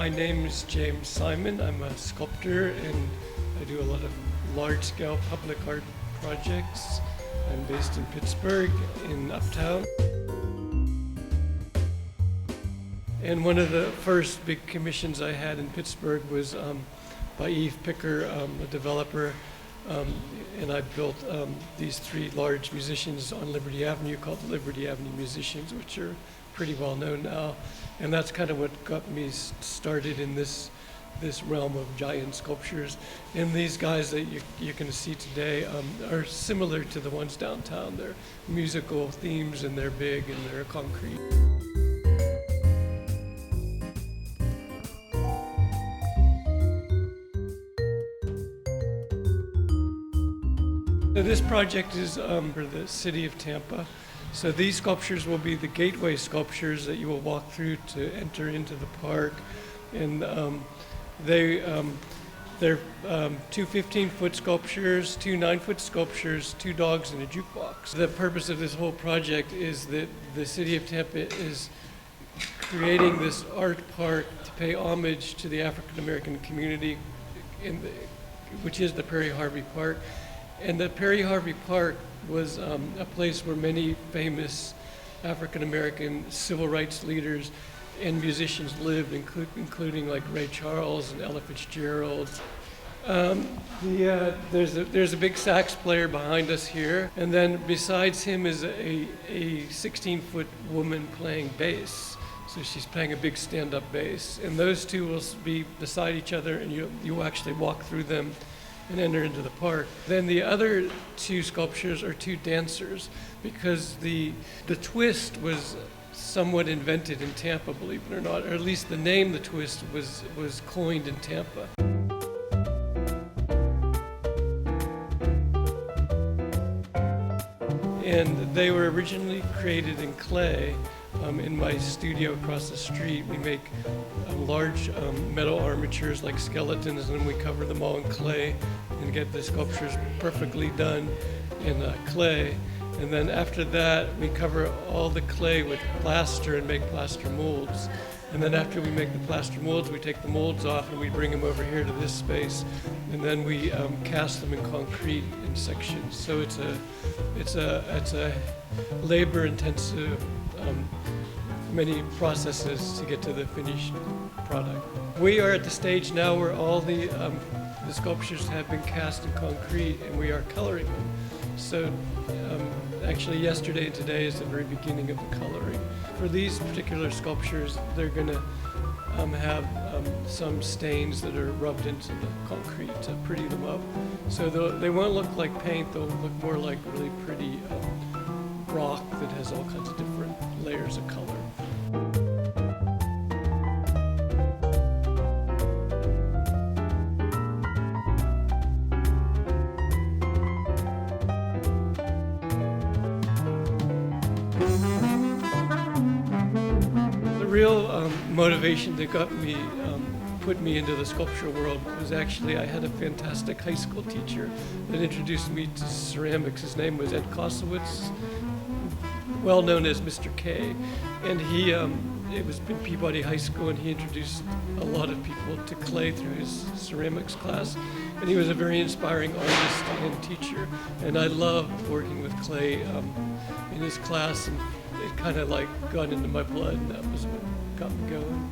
My name is James Simon. I'm a sculptor and I do a lot of large-scale public art projects. I'm based in Pittsburgh, in Uptown. And one of the first big commissions I had in Pittsburgh was by Eve Picker, a developer, and I built these three large musicians on Liberty Avenue called the Liberty Avenue Musicians, which are pretty well known now. And that's kind of what got me started in this realm of giant sculptures. And these guys that you're going to see today are similar to the ones downtown. They're musical themes and they're big and they're concrete. So this project is for the city of Tampa. So these sculptures will be the gateway sculptures that you will walk through to enter into the park. And they're two 15-foot sculptures, two 9-foot sculptures, two dogs, and a jukebox. The purpose of this whole project is that the city of Tampa is creating this art park to pay homage to the African American community, which is the Perry Harvey Park. And the Perry Harvey Park was a place where many famous African-American civil rights leaders and musicians lived, including like Ray Charles and Ella Fitzgerald. There's a big sax player behind us here, and then besides him is a 16-foot woman playing bass. So she's playing a big stand-up bass, and those two will be beside each other, and you actually walk through them and enter into the park. Then the other two sculptures are two dancers, because the twist was somewhat invented in Tampa, believe it or not, or at least the name the twist was coined in Tampa. And they were originally created in clay. In my studio across the street, we make large metal armatures like skeletons, and then we cover them all in clay and get the sculptures perfectly done in clay. And then after that, we cover all the clay with plaster and make plaster molds. And then after we make the plaster molds, we take the molds off and we bring them over here to this space, and then we cast them in concrete in sections. So it's a labor-intensive many processes to get to the finished product. We are at the stage now where all the sculptures have been cast in concrete and we are coloring them. So actually yesterday and today is the very beginning of the coloring. For these particular sculptures, they're going to have some stains that are rubbed into the concrete to pretty them up. So they won't look like paint, they'll look more like really pretty rock that has all kinds of different layers of color. The real motivation that put me into the sculpture world was actually I had a fantastic high school teacher that introduced me to ceramics. His name was Ed Kosowitz, well known as Mr. K, and it was in Peabody High School, and he introduced a lot of people to clay through his ceramics class, and he was a very inspiring artist and teacher, and I loved working with clay in his class, and it kind of like got into my blood, and that was what got me going.